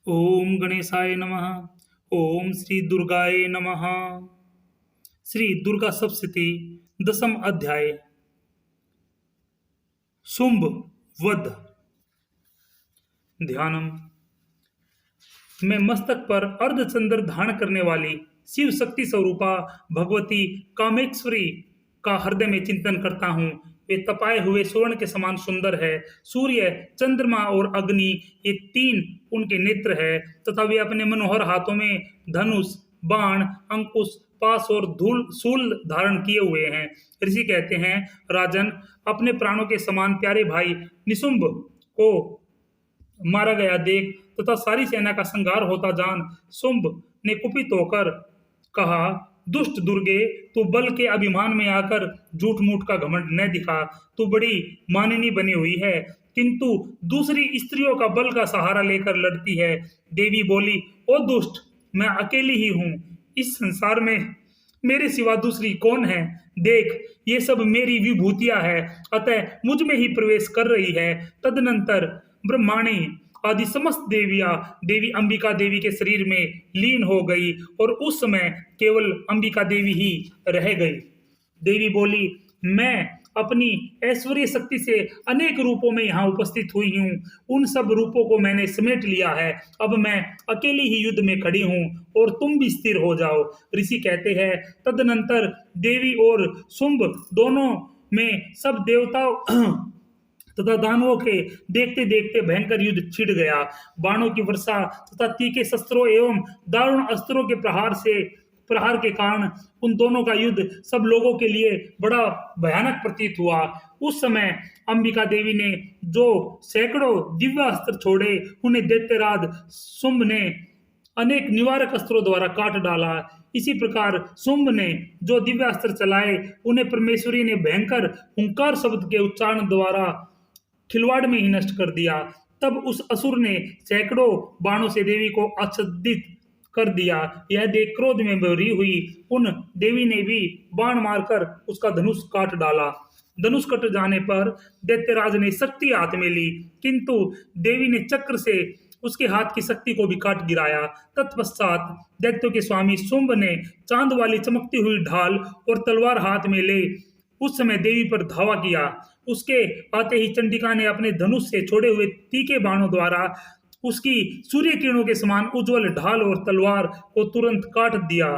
ओम गणेशाय नमः। ओम श्री दुर्गाय नमः। श्री दुर्गा सप्तशती दसम अध्याय। शुंभ वध। ध्यानम। मैं मस्तक पर अर्धचंद्र धारण करने वाली शिव शक्ति स्वरूपा भगवती कामेश्वरी का हृदय में चिंतन करता हूँ। वे तपाए हुए स्वर्ण के समान सुंदर है। सूर्य, चंद्रमा और अग्नि, ये तीन उनके नेत्र है तथा वे अपने मनोहर हाथों में धनुष, बाण, अंकुश, पास और धूल शूल धारण किए हुए हैं। ऋषि कहते हैं, राजन, अपने प्राणों के समान प्यारे भाई निशुंभ को मारा गया देख तथा सारी सेना का संहार होता जान शुंभ ने कुपित होकर कहा, दुष्ट दुर्गे, तू बल के अभिमान में आकर झूठ मूठ का घमंड न दिखा। तू बड़ी माननी बनी हुई है, किंतु दूसरी स्त्रियों का बल का सहारा लेकर लड़ती है। देवी बोली, ओ दुष्ट, मैं अकेली ही हूँ। इस संसार में मेरे सिवा दूसरी कौन है? देख, ये सब मेरी विभूतियां है, अतः मुझ में ही प्रवेश कर रही है। तदनंतर ब्रह्माणी आदि समस्त देवियां देवी अंबिका देवी के शरीर में लीन हो गई और उस समय केवल अंबिका देवी ही रह गई। देवी बोली, मैं अपनी ऐश्वर्य शक्ति से अनेक रूपों में यहाँ उपस्थित हुई हूँ। उन सब रूपों को मैंने समेट लिया है। अब मैं अकेली ही युद्ध में खड़ी हूँ और तुम भी स्थिर हो जाओ। ऋषि कहते हैं, तदनंतर देवी और शुंभ दोनों में सब देवताओं तथा दानवों के देखते देखते भयंकर युद्ध छिड़ गया। बाणों की वर्षा तथा तीखे शस्त्रों एवं दारुण अस्त्रों के प्रहार के कारण उन दोनों का युद्ध सब लोगों के लिए बड़ा भयानक प्रतीत हुआ। उस समय अंबिका देवी ने जो सैकड़ों दिव्य अस्त्र छोड़े, उन्हें दैत्यराज शुंभ ने अनेक निवारक अस्त्रों द्वारा काट डाला। इसी प्रकार शुंभ ने जो दिव्य अस्त्र चलाए, उन्हें परमेश्वरी ने भयंकर हुंकार शब्द के उच्चारण द्वारा खिलवाड़ में ही नष्ट कर दिया। तब उस असुर ने सैकड़ों बाणों से देवी को आच्छादित कर दिया। यह देख क्रोध में भरी हुई उन देवी ने भी बाण मारकर उसका धनुष काट डाला। धनुष कट जाने पर दैत्यराज ने शक्ति हाथ में ली, किंतु देवी ने चक्र से उसके हाथ की शक्ति को भी काट गिराया। तत्पश्चात दैत्यों के स्वामी शुंभ ने चांद वाली चमकती हुई ढाल और तलवार हाथ में ले उस समय देवी पर धावा किया। उसके आते ही चंडिका ने अपने धनुष से छोड़े हुए तीखे बाणों द्वारा उसकी सूर्य किरणों के समान उज्जवल ढाल और तलवार को तुरंत काट दिया।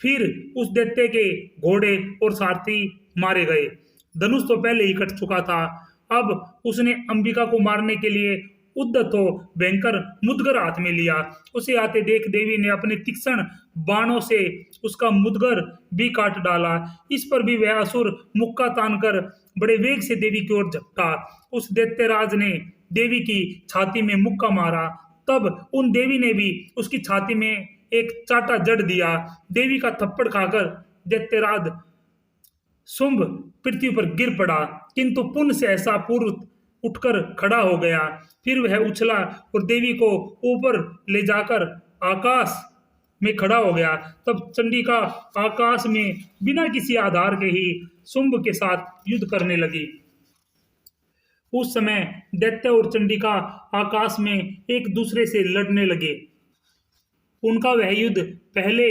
फिर उस दैत्य के घोड़े और सारथी मारे गए। धनुष तो पहले ही कट चुका था। अब उसने अंबिका को मारने के लिए उद्यत हो भयंकर मुदगर हाथ में लिया। उसे आते देख देवी ने अपने तीक्ष्ण बाणों से उसका मुदगर भी काट डाला। इस पर भी वह असुर मुक्का तानकर बड़े वेग से देवी की ओर झपटा। उस दैत्यराज ने देवी की छाती में मुक्का मारा। तब उन देवी ने भी उसकी छाती में एक चाटा जड़ दिया। देवी का थप्पड़ खाकर दैत्यराज शुंभ पृथ्वी पर गिर पड़ा, किंतु पुण्य से ऐसा पूर्व उठकर खड़ा हो गया। फिर वह उछला और देवी को ऊपर ले जाकर आकाश में खड़ा हो गया। तब चंडिका आकाश में बिना किसी आधार के ही शुंभ के साथ युद्ध करने लगी। उस समय दैत्य और चंडिका आकाश में एक दूसरे से लड़ने लगे। उनका वह युद्ध पहले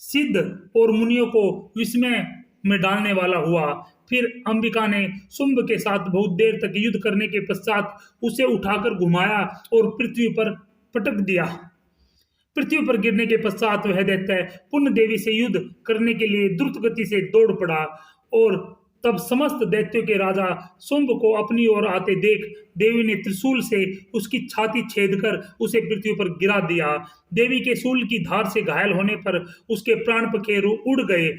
सिद्ध और मुनियों को विस्मय में डालने वाला हुआ। फिर अंबिका ने शुंभ के साथ बहुत देर तक युद्ध करने के पश्चात उसे उठाकर घुमाया और पृथ्वी पर पटक दिया। पृथ्वी पर गिरने के पश्चात वह दैत्य पुण्य देवी से युद्ध करने के लिए द्रुत गति से दौड़ पड़ा और तब समस्त दैत्यों के राजा शुंभ को अपनी ओर आते देख देवी ने त्रिशूल से उसकी छाती छेदकर उसे पृथ्वी पर गिरा दिया। देवी के शूल की धार से घायल होने पर उसके प्राण पखेरु उड़ गए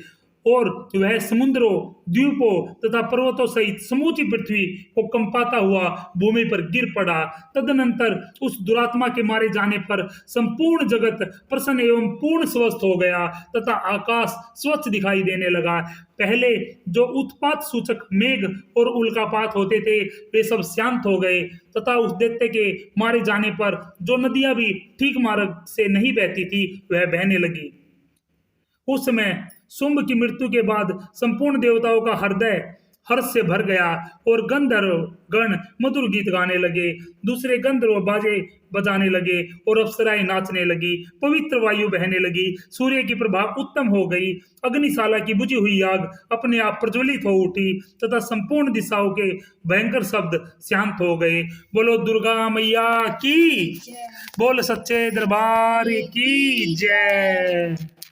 और वह समुद्रों, द्वीपों तथा पर्वतों सहित समूची पृथ्वी को कंपाता हुआ भूमि पर गिर पड़ा। तदनंतर उस दुरात्मा के मारे जाने पर संपूर्ण जगत प्रसन्न एवं पूर्ण स्वस्थ हो गया तथा आकाश स्वच्छ दिखाई देने लगा। पहले जो उत्पात सूचक मेघ और उल्कापात होते थे, वे सब शांत हो गए तथा उस दैत्य के मारे जाने पर जो नदियां भी ठीक मार्ग से नहीं बहती थी, वह बहने लगी। उस समय शुंभ की मृत्यु के बाद संपूर्ण देवताओं का हृदय हर्ष से भर गया और गंधर्व गण मधुर गीत गाने लगे। दूसरे गंधर्व बाजे बजाने लगे और अप्सराएं नाचने लगी। पवित्र वायु बहने लगी। सूर्य की प्रभा उत्तम हो गई। अग्निशाला की बुझी हुई आग अपने आप प्रज्वलित हो उठी तथा संपूर्ण दिशाओं के भयंकर शब्द शांत हो गए। बोलो दुर्गा मैया की, बोल सच्चे दरबार की जय।